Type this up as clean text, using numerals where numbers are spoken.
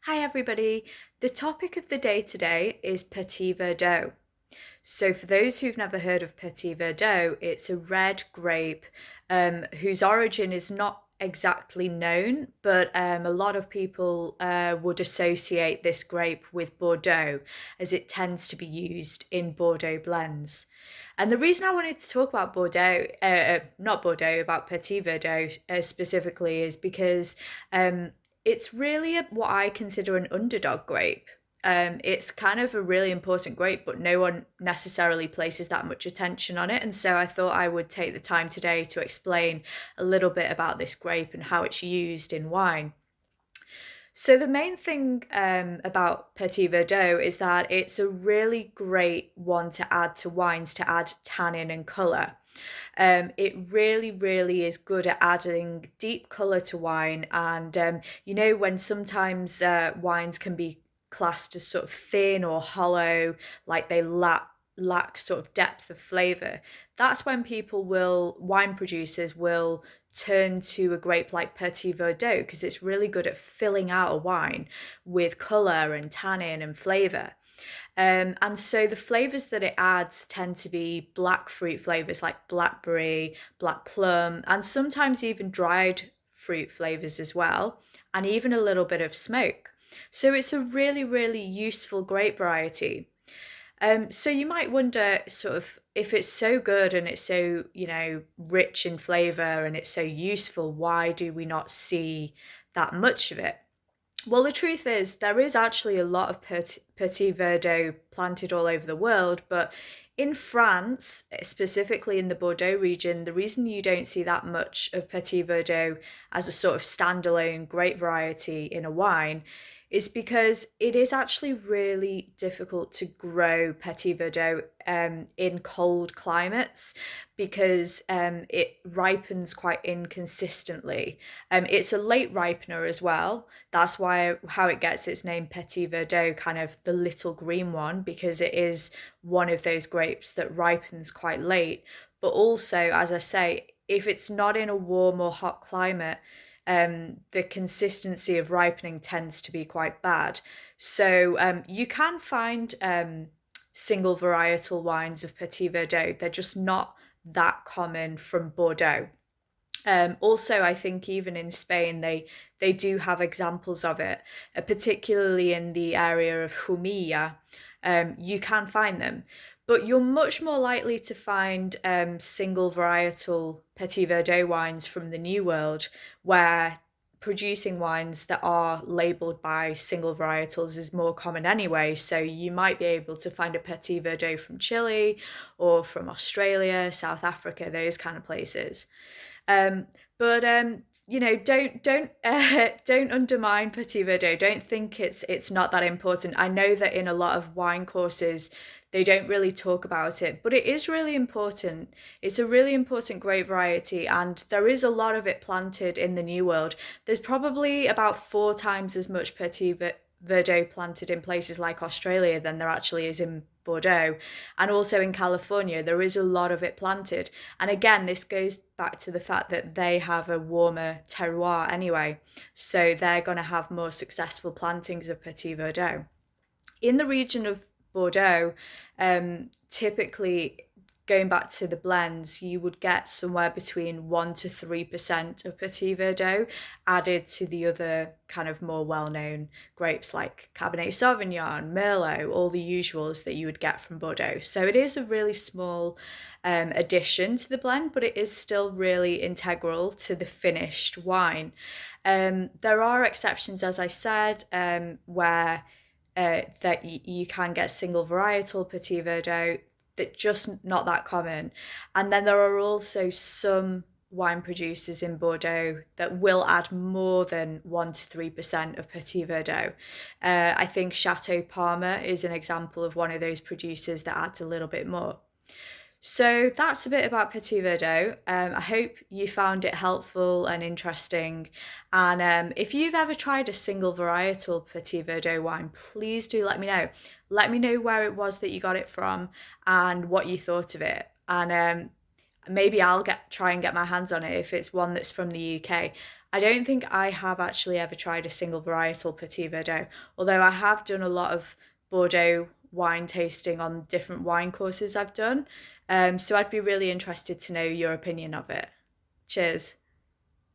Hi everybody. The topic of the day today is Petit Verdot. So for those who've never heard of Petit Verdot, it's a red grape whose origin is not exactly known, but a lot of people would associate this grape with Bordeaux as it tends to be used in Bordeaux blends. And the reason I wanted to talk about Bordeaux, not Bordeaux, about Petit Verdot specifically is because it's really what I consider an underdog grape. It's kind of a really important grape, but no one necessarily places that much attention on it. And so I thought I would take the time today to explain a little bit about this grape and how it's used in wine. So the main thing about Petit Verdot is that it's a really great one to add to wines to add tannin and colour. It really, really is good at adding deep colour to wine. And when sometimes wines can be classed as sort of thin or hollow, like they lack sort of depth of flavour. That's when wine producers will turn to a grape like Petit Verdot because it's really good at filling out a wine with colour and tannin and flavour. And so the flavors that it adds tend to be black fruit flavors like blackberry, black plum, and sometimes even dried fruit flavors as well, and even a little bit of smoke. So it's a really, really useful grape variety. So you might wonder sort of if it's so good and it's so, rich in flavor and it's so useful, why do we not see that much of it? Well, the truth is, there is actually a lot of Petit Verdot planted all over the world, but in France, specifically in the Bordeaux region, the reason you don't see that much of Petit Verdot as a sort of standalone grape variety in a wine is because it is actually really difficult to grow Petit Verdot in cold climates because it ripens quite inconsistently. It's a late ripener as well. That's why how it gets its name Petit Verdot, kind of the little green one, because it is one of those grapes that ripens quite late. But also, as I say, if it's not in a warm or hot climate, the consistency of ripening tends to be quite bad. So you can find single varietal wines of Petit Verdot. They're just not that common from Bordeaux. Also, I think even in Spain, they do have examples of it, particularly in the area of Jumilla. You can find them, but you're much more likely to find single varietal Petit Verdot wines from the New World, where producing wines that are labelled by single varietals is more common anyway. So you might be able to find a Petit Verdot from Chile or from Australia, South Africa, those kind of places. But don't undermine Petit Verdot. Don't think it's not that important. I know that in a lot of wine courses they don't really talk about it, but it is really important. It's a really important grape variety, and there is a lot of it planted in the New World. There's probably about 4 times as much Verdot planted in places like Australia than there actually is in Bordeaux. And also in California, there is a lot of it planted. And again, this goes back to the fact that they have a warmer terroir anyway. So they're going to have more successful plantings of Petit Verdot. In the region of Bordeaux, typically going back to the blends, you would get somewhere between 1 to 3% of Petit Verdot added to the other kind of more well-known grapes like Cabernet Sauvignon, Merlot, all the usuals that you would get from Bordeaux. So it is a really small addition to the blend, but it is still really integral to the finished wine. There are exceptions, as I said, where that you can get single varietal Petit Verdot that just not that common. And then there are also some wine producers in Bordeaux that will add more than 1 to 3% of Petit Verdot. I think Chateau Palmer is an example of one of those producers that adds a little bit more. So that's a bit about Petit Verdot. I hope you found it helpful and interesting. And if you've ever tried a single varietal Petit Verdot wine, please do let me know. Let me know where it was that you got it from and what you thought of it. And maybe I'll try and get my hands on it if it's one that's from the UK. I don't think I have actually ever tried a single varietal Petit Verdot, although I have done a lot of Bordeaux wine tasting on different wine courses I've done. So I'd be really interested to know your opinion of it. Cheers.